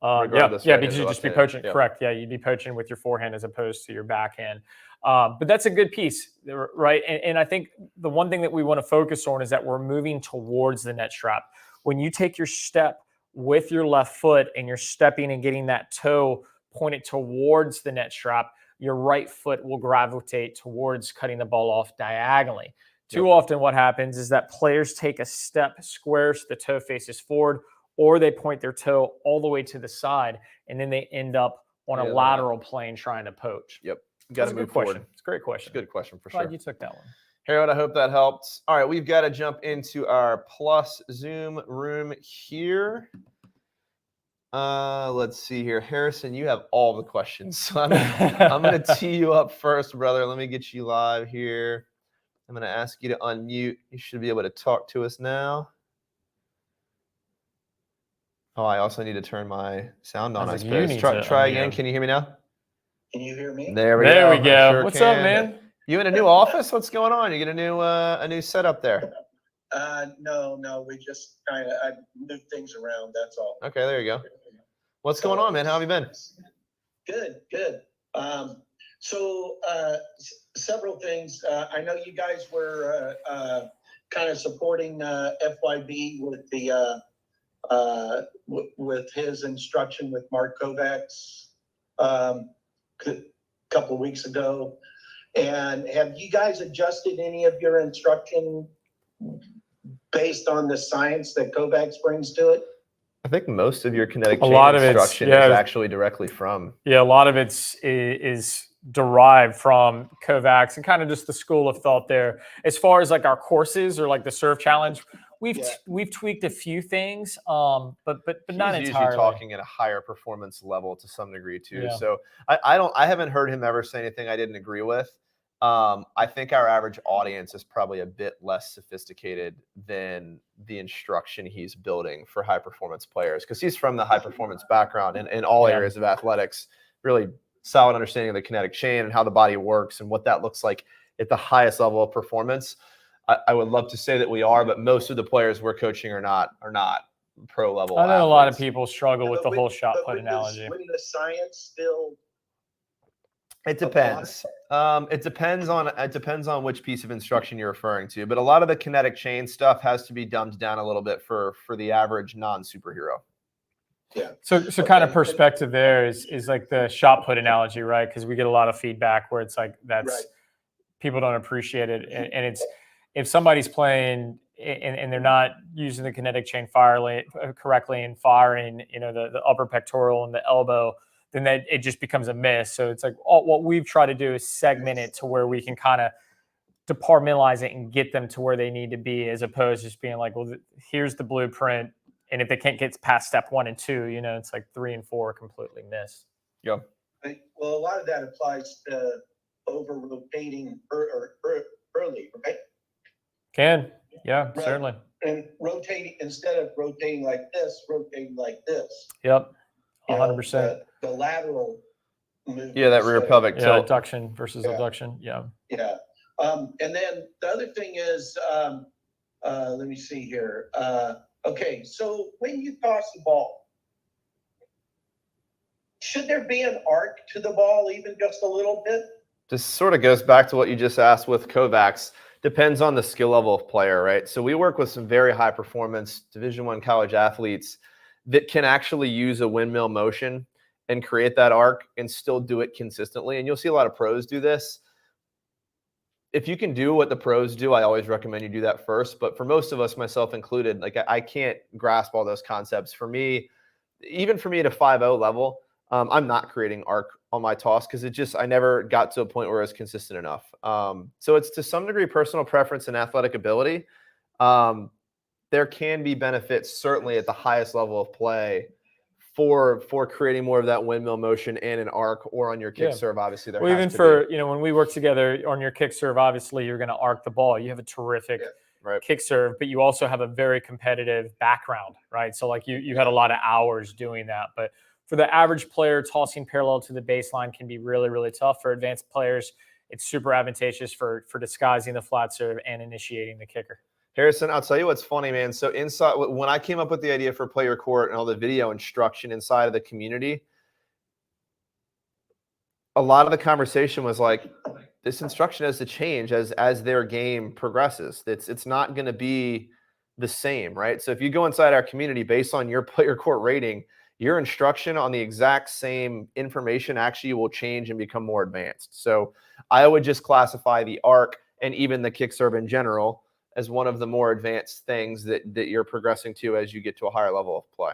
Yeah, because you'd just be poaching. Yeah. Correct. Yeah, you'd be poaching with your forehand as opposed to your backhand. But that's a good piece, right? And I think the one thing that we want to focus on is that we're moving towards the net strap. When you take your step with your left foot and you're stepping and getting that toe pointed towards the net strap, your right foot will gravitate towards cutting the ball off diagonally. Too often what happens is that players take a step square so the toe faces forward, or they point their toe all the way to the side, and then they end up on a lateral plane trying to poach. Yep. You got to move forward. It's a great question. Good question for sure. Glad you took that one. Harold, I hope that helped. All right, we've got to jump into our plus Zoom room here. Let's see here. Harrison, you have all the questions. So I'm going to tee you up first, brother. Let me get you live here. I'm going to ask you to unmute. You should be able to talk to us now. Oh, I also need to turn my sound on, I Sounds like suppose. Try again. Can you hear me now? Can you hear me? There we There go. we go. Sure What's up, can. man? You in a new office? What's going on? You get a new setup there. No, we just kind of moved things around. That's all. Okay, there you go. What's going on, man? How have you been? Good. Several things. I know you guys were kind of supporting FYB with the with his instruction with Mark Kovacs a couple of weeks ago. And have you guys adjusted any of your instruction based on the science that Kovacs brings to it? I think most of your kinetic A chain lot of instruction it's is actually directly from. Yeah, a lot of is derived from Kovacs and kind of just the school of thought there. As far as like our courses or like the serve challenge, we've tweaked a few things, but not He's entirely. usually talking at a higher performance level to some degree too. Yeah. So I haven't heard him ever say anything I didn't agree with. I think our average audience is probably a bit less sophisticated than the instruction he's building for high performance players, because he's from the high performance background in all areas of athletics, really solid understanding of the kinetic chain and how the body works and what that looks like at the highest level of performance. I would love to say that we are, but most of the players we're coaching are not pro level. I know athletes. a lot of people struggle with the whole shot put analogy. Wouldn't the science still? It depends. It depends on which piece of instruction you're referring to. But a lot of the kinetic chain stuff has to be dumbed down a little bit for the average non-superhero. Yeah. So kind of perspective there is like the shot put analogy, right? Because we get a lot of feedback where it's like people don't appreciate it, and it's if somebody's playing and they're not using the kinetic chain correctly and firing, the upper pectoral and the elbow, then it just becomes a miss. So it's like what we've tried to do is segment it to where we can kind of departmentalize it and get them to where they need to be, as opposed to just being like, well, here's the blueprint. And if they can't get past step 1 and 2, it's like 3 and 4 completely missed. Yeah. Well, a lot of that applies to over rotating early, right? Certainly. And rotating, instead of rotating like this, rotating like this. Yep. 100%. The lateral movement. Yeah, that rear pelvic tilt. Adduction versus abduction. Yeah. Yeah. And then the other thing is, let me see here. Okay, so when you toss the ball, should there be an arc to the ball, even just a little bit? This sort of goes back to what you just asked with Kovacs. Depends on the skill level of player, right? So we work with some very high performance Division I college athletes that can actually use a windmill motion and create that arc and still do it consistently. And you'll see a lot of pros do this. If you can do what the pros do, I always recommend you do that first. But for most of us, myself included, like I can't grasp all those concepts. For me, even for me at a 5.0 level, I'm not creating arc on my toss because I never got to a point where it was consistent enough. So it's to some degree personal preference and athletic ability. There can be benefits certainly at the highest level of play for creating more of that windmill motion and an arc, or on your kick serve. Obviously, there has to be. When we work together on your kick serve, obviously you're going to arc the ball. You have a terrific kick serve, but you also have a very competitive background, right? So like you had a lot of hours doing that. But for the average player, tossing parallel to the baseline can be really, really tough. For advanced players, it's super advantageous for disguising the flat serve and initiating the kicker. Harrison, I'll tell you what's funny, man. So inside, when I came up with the idea for Play Your Court and all the video instruction inside of the community, a lot of the conversation was like, this instruction has to change as their game progresses. It's not going to be the same, right? So if you go inside our community based on your Play Your Court rating, your instruction on the exact same information actually will change and become more advanced. So I would just classify the arc and even the kick serve in general as one of the more advanced things that you're progressing to as you get to a higher level of play.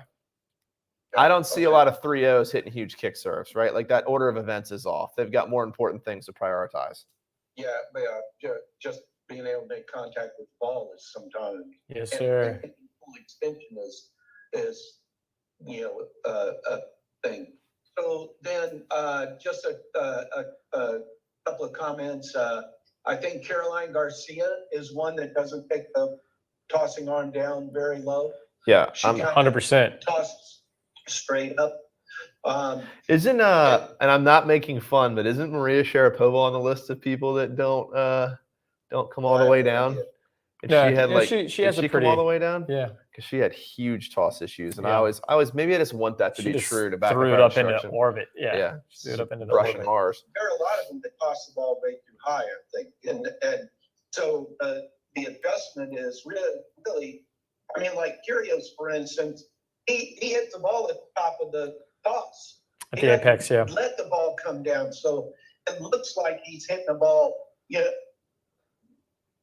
I don't see a lot of 3-0s hitting huge kick serves, right? Like that order of events is off. They've got more important things to prioritize. Yeah, but just being able to make contact with the ball is sometimes. Yes, sir. And full extension is a thing. So then just a couple of comments. I think Caroline Garcia is one that doesn't take the tossing arm down very low. Yeah, She I'm kinda 100%. tosses straight up. Isn't and I'm not making fun, but isn't Maria Sharapova on the list of people that don't come all I the have way no down? idea. And Yeah, she had yeah, like, she did has a she come all pretty- the way down? Yeah. Because she had huge toss issues, and I Yeah. always maybe I just want that to She be just true to back threw up it our up into instruction. orbit. Yeah. Yeah, Threw it up into the brushing orbit. Mars. There are a lot of them that toss the ball way too high, I think. And so the adjustment is really, I mean, like Kyrgios, for instance, he hits the ball at the top of the toss. At He the doesn't apex, yeah. let the ball come down. So it looks like he's hitting the ball,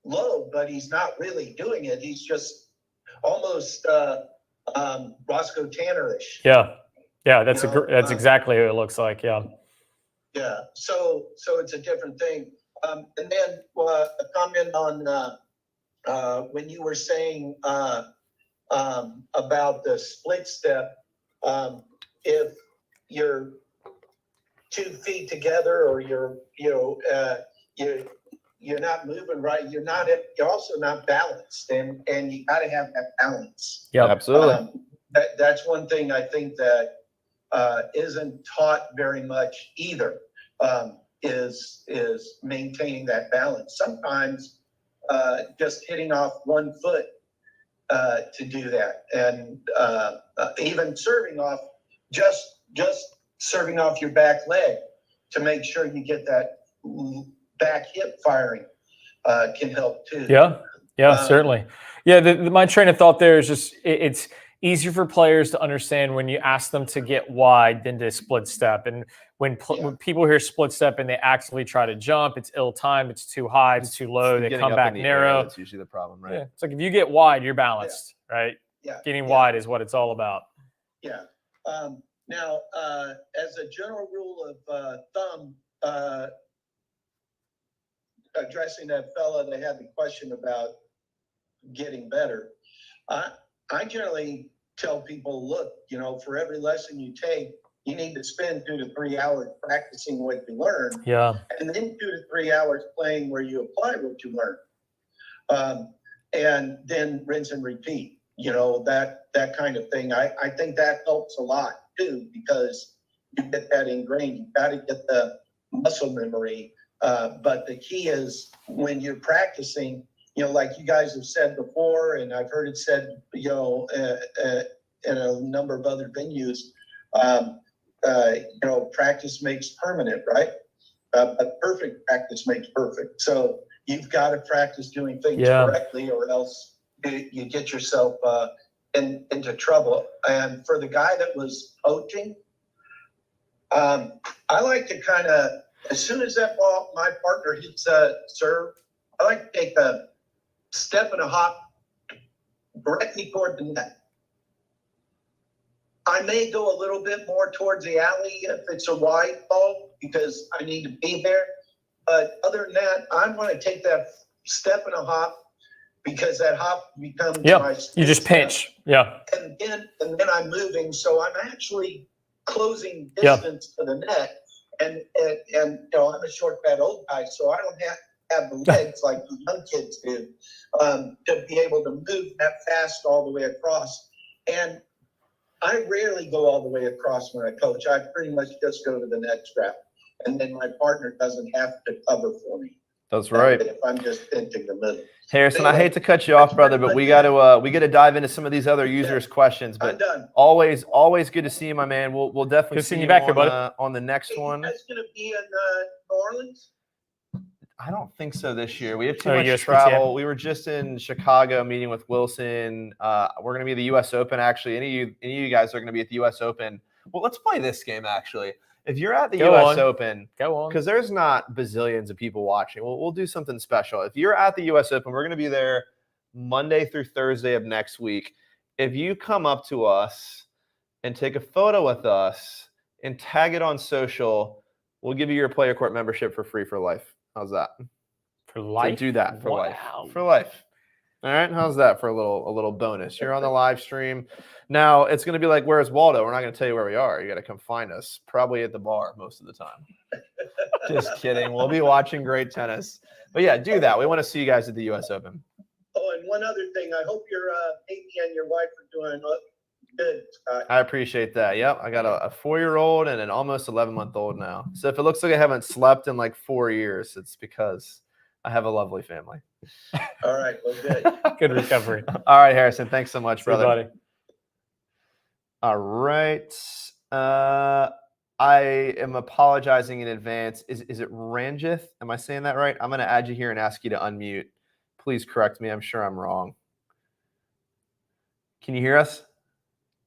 low, but he's not really doing it. He's just almost Roscoe Tanner-ish. Yeah. Yeah, that's You know, that's exactly who it looks like. Yeah. Yeah, so it's a different thing. And then a comment on when you were saying about the split step. If you're 2 feet together, or you're not moving right, you're also not balanced, and you got to have that balance. Yeah. Absolutely. That's one thing I think that isn't taught very much either, is maintaining that balance. Sometimes just hitting off 1 foot to do that, and even serving off, just serving off your back leg to make sure you get that back hip firing can help too. Yeah, certainly. Yeah, my train of thought there is just it's easier for players to understand when you ask them to get wide than to split step. And when people hear split step and they actively try to jump, it's ill-timed, it's too high, it's too low, they come back narrow. That's usually the problem, right? Yeah, it's like if you get wide, you're balanced, right? Yeah. Getting wide is what it's all about. Yeah. Now, as a general rule of thumb, addressing that fella that had the question about getting better, I generally tell people, look, for every lesson you take, you need to spend 2 to 3 hours practicing what you learn. Yeah. And then 2 to 3 hours playing where you apply what you learn. And then rinse and repeat, that kind of thing. I think that helps a lot too, because you get that ingrained. You've got to get the muscle memory. But the key is when you're practicing, like you guys have said before, and I've heard it said, in a number of other venues, practice makes permanent, right? But perfect practice makes perfect. So you've got to practice doing things correctly, or else you get yourself into trouble. And for the guy that was poaching, I like to kind of, as soon as that ball, my partner hits a serve, I like to take a step and a hop directly toward the net. I may go a little bit more towards the alley if it's a wide ball, because I need to be there. But other than that, I want to take that step and a hop, because that hop becomes my you just pinch. Yeah. And then I'm moving, so I'm actually closing distance to the net. And I'm a short, fat old guy, so I don't have the legs like the young kids do, to be able to move that fast all the way across. And I rarely go all the way across when I coach. I pretty much just go to the net strap, and then my partner doesn't have to cover for me. That's right. If I'm just pinching the middle. Harrison, Anyway, I hate to cut you off, brother, but we got to dive into some of these other users' questions. I'm But done. always good to see you, my man. We'll definitely Good see seeing you you back here, on, buddy. on the next Hey, one. you guys gonna be in New Orleans? I don't think so this year. We have too Oh, much USPTF. travel. We were just in Chicago meeting with Wilson. We're going to be at the U.S. Open, actually. Any of you guys are going to be at the U.S. Open. Well, let's play this game, actually. If you're at the U.S. Open, because there's not bazillions of people watching, we'll do something special. If you're at the U.S. Open, we're going to be there Monday through Thursday of next week. If you come up to us and take a photo with us and tag it on social, we'll give you your Play Your Court membership for free for life. How's that? For life? To do that for life. For life. All right. How's that for a little bonus? You're on the live stream. Now it's going to be like, where's Waldo? We're not going to tell you where we are. You got to come find us. Probably at the bar most of the time. Just kidding. We'll be watching great tennis. But yeah, do that. We want to see you guys at the U.S. Open. Oh, and one other thing, I hope your baby and your wife are doing good, Scott. I appreciate that. Yep. I got a 4-year-old and an almost 11-month-old now. So if it looks like I haven't slept in like 4 years, it's because I have a lovely family. All right, well, good. Good recovery. All right, Harrison. Thanks so much, See you, brother. buddy. All right. I am apologizing in advance. Is it Ranjith? Am I saying that right? I'm going to add you here and ask you to unmute. Please correct me. I'm sure I'm wrong. Can you hear us?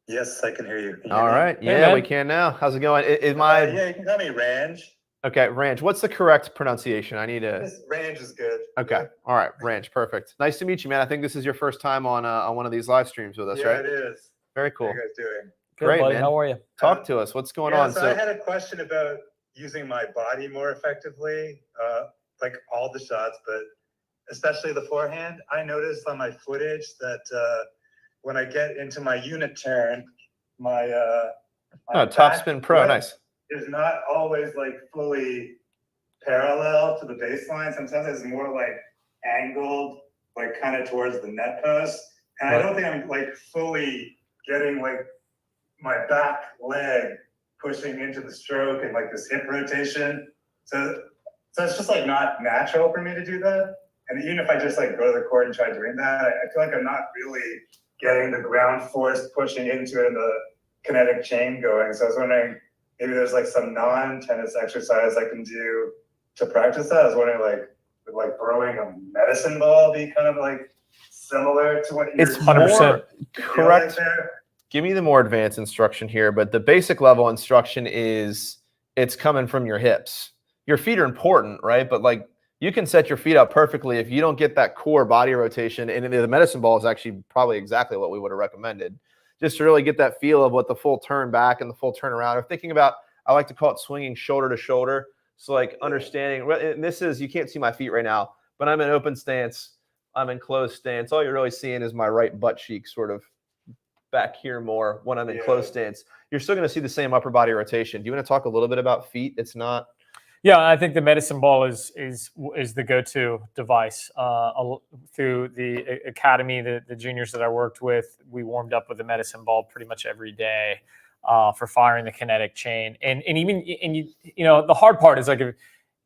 Yes, I can hear you. Can you All hear me? right. Hey, Yeah, man. we can now. How's it going? Is my Yeah, you can call me Ranj. okay, Ranch. What's the correct pronunciation? I need to. Ranj is good. Okay. All right, Ranch. Perfect. Nice to meet you, man. I think this is your first time on one of these live streams with us, Yeah, right? it is. Very How cool. are you guys doing? Good, Great, buddy. man. How are you? Talk to us. What's going Yeah, on? so I had a question about using my body more effectively, like all the shots, but especially the forehand. I noticed on my footage that when I get into my unit turn, my Topspin Pro. foot Nice. is not always like fully parallel to the baseline. Sometimes it's more like angled, like kind of towards the net post. And I don't think I'm like fully getting like my back leg pushing into the stroke and like this hip rotation. So it's just like not natural for me to do that. And even if I just like go to the court and try doing that, I feel like I'm not really getting the ground force pushing into it and the kinetic chain going. So I was wondering, maybe there's like some non-tennis exercise I can do to practice that. I was wondering, would like throwing a medicine ball be kind of like similar to what you're It's 100% correct. there? Give me the more advanced instruction here, but the basic level instruction is it's coming from your hips. Your feet are important, right? But like you can set your feet up perfectly if you don't get that core body rotation. And the medicine ball is actually probably exactly what we would have recommended, just to really get that feel of what the full turn back and the full turn around. Or thinking about, I like to call it swinging shoulder to shoulder. So like understanding, and this is, you can't see my feet right now, but I'm in open stance. I'm in closed stance. All you're really seeing is my right butt cheek sort of back here more when I'm in closed stance. You're still going to see the same upper body rotation. Do you want to talk a little bit about feet? It's not. Yeah, I think the medicine ball is the go-to device. Through the academy, the juniors that I worked with, we warmed up with the medicine ball pretty much every day for firing the kinetic chain. And even you know the hard part is like if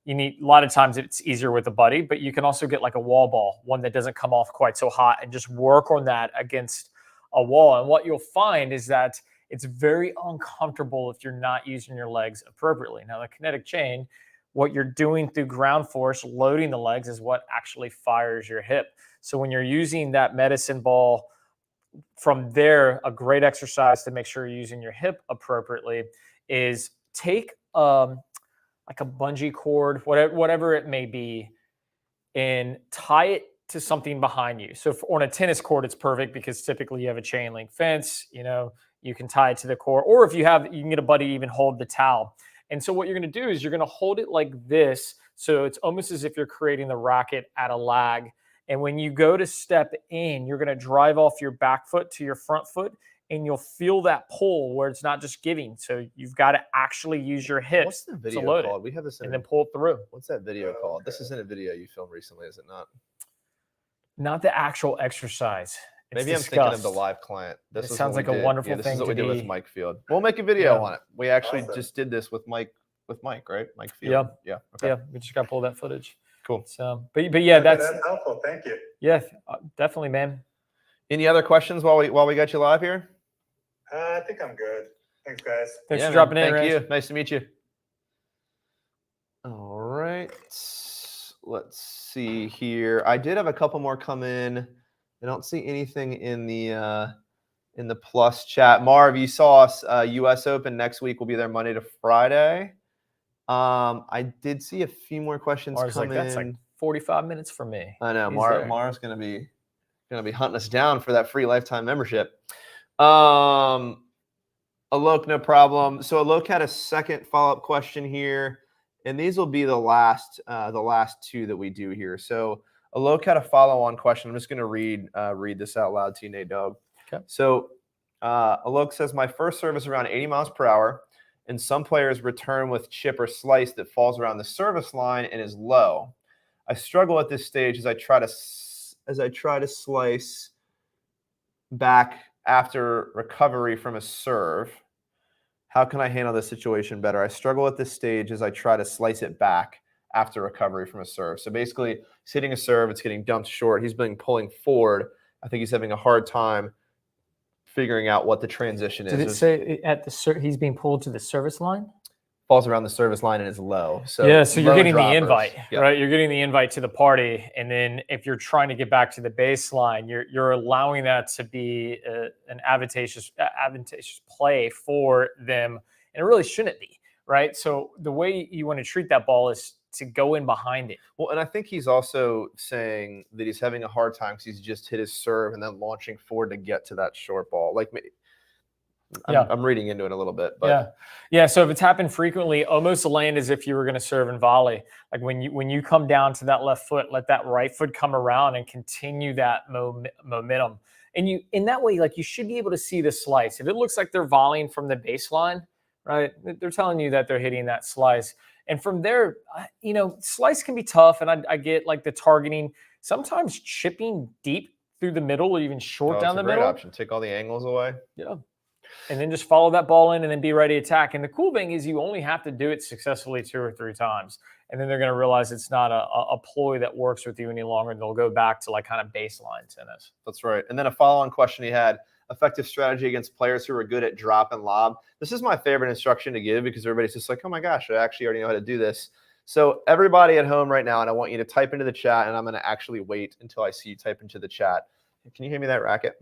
you need, a lot of times it's easier with a buddy, but you can also get like a wall ball, one that doesn't come off quite so hot, and just work on that against a wall. And what you'll find is that it's very uncomfortable if you're not using your legs appropriately. Now, the kinetic chain, what you're doing through ground force, loading the legs, is what actually fires your hip. So when you're using that medicine ball from there, a great exercise to make sure you're using your hip appropriately is take like a bungee cord, whatever it may be, and tie it to something behind you. So on a tennis court, it's perfect because typically you have a chain link fence, you know, you can tie it to the court, or if you have, you can get a buddy to even hold the towel. And so what you're going to do is you're going to hold it like this. So it's almost as if you're creating the racket at a lag. And when you go to step in, you're going to drive off your back foot to your front foot, and you'll feel that pull where it's not just giving. So you've got to actually use your hips. What's the video to load called? it, We have this in and then pull it through. What's that video called? This isn't a video you filmed recently, is it not? Not the actual exercise. It's Maybe I'm discussed. thinking of the live client. This It is sounds what we like a did. wonderful This thing is what we to did with be- Mike Field. We'll make a video Yeah. on it. We actually Awesome. just did this with Mike, right? Mike Field. Yeah. Yeah. Okay. Yeah, we just got to pull that footage. Cool. So, but yeah, Okay, that's helpful. Thank you. yeah, definitely, man. Any other questions while we got you live here? I think I'm good. Thanks, guys. Thanks Yeah, for man. dropping in. Thank Raj. you. Nice to meet you. All right. Let's see here. I did have a couple more come in. I don't see anything in the plus chat. Marv, you saw us. U.S. Open next week will be there Monday to Friday. I did see a few more questions Marv's come like, that's in. like 45 minutes for me. I know He's there. Marv's gonna be hunting us down for that free lifetime membership. Alok, no problem. So Alok had a second follow-up question here, and these will be the last two that we do here. So Alok had a follow-on question. I'm just gonna read this out loud to you, Nate Dog. Okay. So Alok says, my first serve is around 80 miles per hour, and some players return with chip or slice that falls around the service line and is low. I struggle at this stage as I try to as I try to slice back after recovery from a serve. How can I handle this situation better? I struggle at this stage as I try to slice it back after recovery from a serve. So basically, he's hitting a serve, it's getting dumped short. He's been pulling forward. I think he's having a hard time figuring out what the transition is. Did it say at the he's being pulled to the service line? Falls around the service line and is low. So yeah, so you're low getting droppers. the invite, Yep. right? You're getting the invite to the party, and then if you're trying to get back to the baseline, you're allowing that to be an advantageous play for them, and it really shouldn't be, right? So the way you want to treat that ball is to go in behind it. Well, and I think he's also saying that he's having a hard time because he's just hit his serve and then launching forward to get to that short ball. Like, I'm reading into it a little bit, but yeah. So if it's happened frequently, almost land as if you were going to serve and volley. Like when you come down to that left foot, let that right foot come around and continue that momentum. And you, in that way, like you should be able to see the slice. If it looks like they're volleying from the baseline, right? They're telling you that they're hitting that slice. And from there, slice can be tough. And I get like the targeting, sometimes chipping deep through the middle or even short down the middle. Option. Take all the angles away. Yeah. And then just follow that ball in and then be ready to attack. And the cool thing is you only have to do it successfully 2 or 3 times. And then they're going to realize it's not a ploy that works with you any longer. And they'll go back to like kind of baseline tennis. That's right. And then a follow-on question he had, effective strategy against players who are good at drop and lob. This is my favorite instruction to give because everybody's just like, oh my gosh, I actually already know how to do this. So everybody at home right now, and I want you to type into the chat, and I'm going to actually wait until I see you type into the chat. Can you hear me that racket?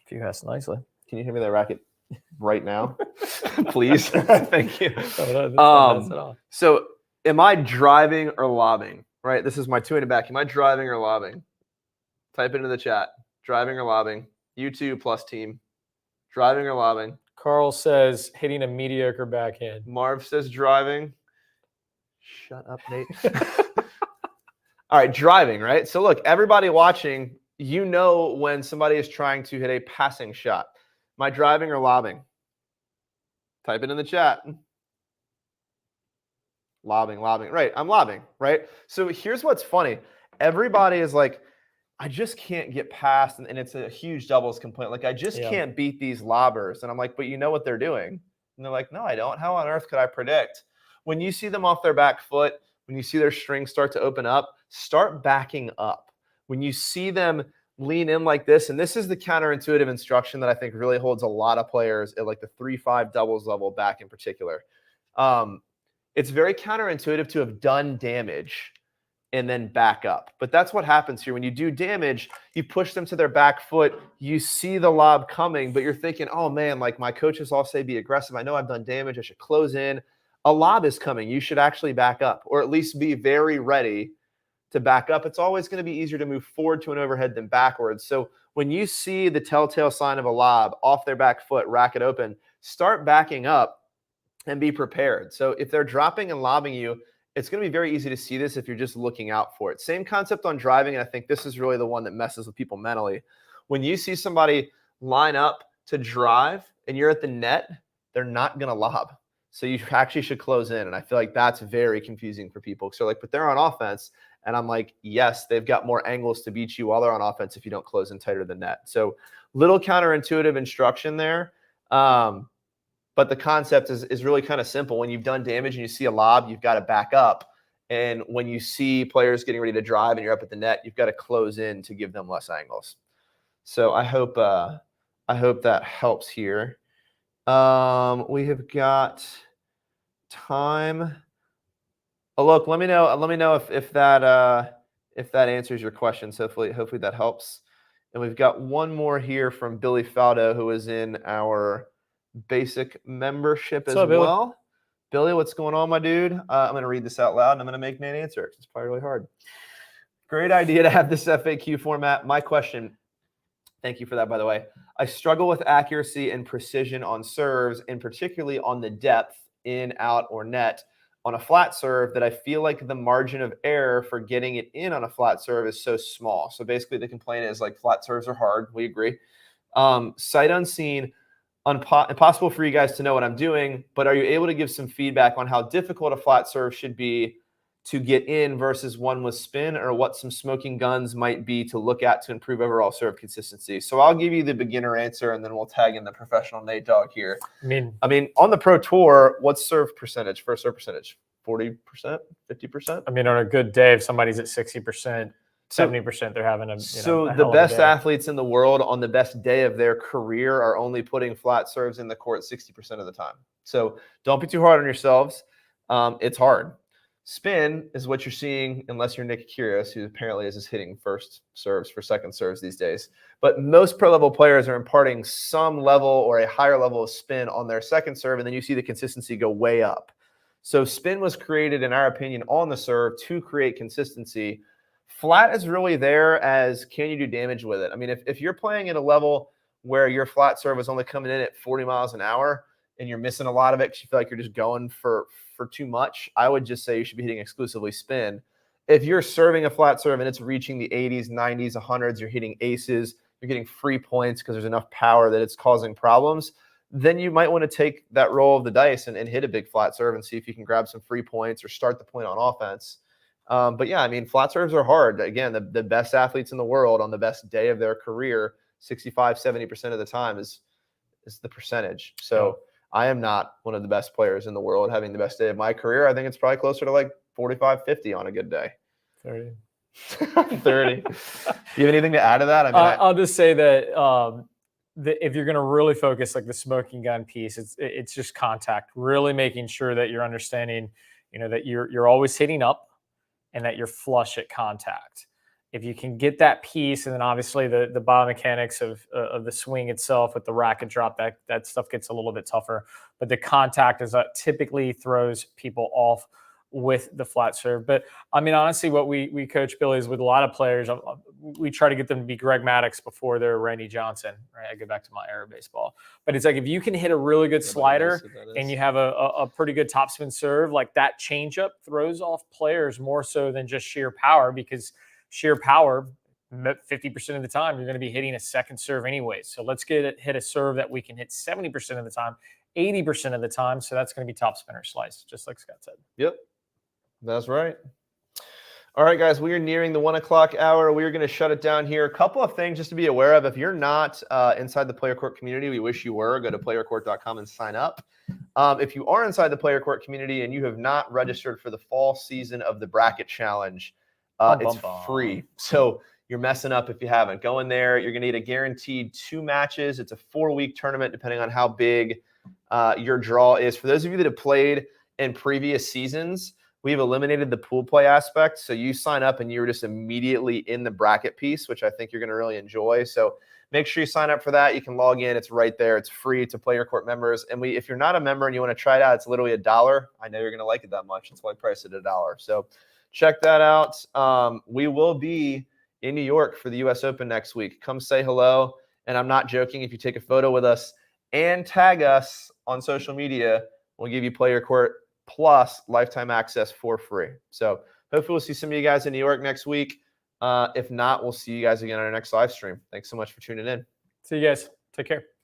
If you ask nicely. Can you hear me that racket right now? Please. Thank you. So am I driving or lobbing? Right? This is my 2-handed back. Am I driving or lobbing? Type into the chat. Driving or lobbing? U2 plus team. Driving or lobbing? Carl says hitting a mediocre backhand. Marv says driving. Shut up, Nate. All right, driving, right? So look, everybody watching, you know when somebody is trying to hit a passing shot. Am I driving or lobbing? Type it in the chat. Lobbing. Right, I'm lobbing, right? So here's what's funny. Everybody is like, I just can't get past, and it's a huge doubles complaint. Like, I just can't beat these lobbers. And I'm like, but you know what they're doing. And they're like, no, I don't. How on earth could I predict? When you see them off their back foot, when you see their strings start to open up, start backing up. When you see them lean in like this, and this is the counterintuitive instruction that I think really holds a lot of players at like the 3-5 doubles level back in particular. It's very counterintuitive to have done damage and then back up. But that's what happens here. When you do damage, you push them to their back foot, you see the lob coming, but you're thinking, oh man, like my coaches all say be aggressive. I know I've done damage. I should close in. A lob is coming. You should actually back up, or at least be very ready to back up. It's always going to be easier to move forward to an overhead than backwards. So when you see the telltale sign of a lob off their back foot, racket open, start backing up and be prepared. So if they're dropping and lobbing you, it's going to be very easy to see this if you're just looking out for it. Same concept on driving, and I think this is really the one that messes with people mentally. When you see somebody line up to drive and you're at the net, they're not going to lob. So you actually should close in, and I feel like that's very confusing for people. So like, but they're on offense, and I'm like, yes, they've got more angles to beat you while they're on offense if you don't close in tighter than net. So little counterintuitive instruction there. But the concept is really kind of simple. When you've done damage and you see a lob, you've got to back up. And when you see players getting ready to drive and you're up at the net, you've got to close in to give them less angles. So I hope that helps here. We have got time. Oh, look, let me know if that answers your question. So hopefully that helps. And we've got one more here from Billy Faldo, who is in our basic membership as well. Billy, what's going on, my dude? I'm going to read this out loud, and I'm going to make Nate answer it. It's probably really hard. Great idea to have this FAQ format. My question, thank you for that, by the way. I struggle with accuracy and precision on serves, and particularly on the depth, in, out, or net, on a flat serve, that I feel like the margin of error for getting it in on a flat serve is so small. So basically the complaint is like flat serves are hard. We agree. Sight unseen, impossible for you guys to know what I'm doing, but are you able to give some feedback on how difficult a flat serve should be to get in versus one with spin, or what some smoking guns might be to look at to improve overall serve consistency. So I'll give you the beginner answer, and then we'll tag in the professional Nate Dogg here. I mean, on the Pro Tour, what's serve percentage, first serve percentage? 40%, 50%? I mean, on a good day, if somebody's at 60%, 70%, they're having a so a the hell of a best day. athletes in the world on the best day of their career are only putting flat serves in the court 60% of the time. So don't be too hard on yourselves. It's hard. Spin is what you're seeing, unless you're Nick Kyrgios, who apparently is just hitting first serves for second serves these days. But most pro-level players are imparting some level or a higher level of spin on their second serve, and then you see the consistency go way up. So spin was created, in our opinion, on the serve to create consistency. Flat is really there as, can you do damage with it? I mean, if you're playing at a level where your flat serve is only coming in at 40 miles an hour and you're missing a lot of it because you feel like you're just going for too much, I would just say you should be hitting exclusively spin. If you're serving a flat serve and it's reaching the 80s, 90s, 100s, you're hitting aces, you're getting free points because there's enough power that it's causing problems, then you might want to take that roll of the dice and hit a big flat serve and see if you can grab some free points or start the point on offense. But yeah, I mean, flat serves are hard. Again, the best athletes in the world on the best day of their career, 65, 70% of the time is the percentage. So I am not one of the best players in the world having the best day of my career. I think it's probably closer to like 45, 50 on a good day. 30. 30. Do you have anything to add to that? I mean, I'll just say that if you're going to really focus, like the smoking gun piece, it's just contact. Really making sure that you're understanding, that you're always hitting up and that you're flush at contact. If you can get that piece, and then obviously the biomechanics of the swing itself with the racket drop, that stuff gets a little bit tougher. But the contact is typically throws people off with the flat serve. But I mean, honestly, what we coach, Billy, is with a lot of players, we try to get them to be Greg Maddux before they're Randy Johnson. Right? I go back to my era of baseball. But it's like, if you can hit a really good slider and you have a pretty good topspin serve, like that changeup throws off players more so than just sheer power, because sheer power, 50% of the time, you're going to be hitting a second serve anyway. So let's hit a serve that we can hit 70% of the time, 80% of the time. So that's going to be top spinner slice, just like Scott said. Yep. That's right. All right, guys, we are nearing the 1 o'clock hour. We are going to shut it down here. A couple of things just to be aware of. If you're not inside the Player Court community, we wish you were. Go to PlayYourCourt.com and sign up. If you are inside the Player Court community and you have not registered for the fall season of the Bracket Challenge, it's free. So you're messing up if you haven't. Go in there. You're going to get a guaranteed 2 matches. It's a 4-week tournament, depending on how big your draw is. For those of you that have played in previous seasons, we've eliminated the pool play aspect. So you sign up and you're just immediately in the bracket piece, which I think you're going to really enjoy. So make sure you sign up for that. You can log in. It's right there. It's free to Play Your Court members. And if you're not a member and you want to try it out, it's literally $1. I know you're going to like it that much. That's why I priced it at $1. So check that out. We will be in New York for the US Open next week. Come say hello. And I'm not joking. If you take a photo with us and tag us on social media, we'll give you Play Your Court plus lifetime access for free. So hopefully we'll see some of you guys in New York next week. If not, we'll see you guys again on our next live stream. Thanks so much for tuning in. See you guys. Take care.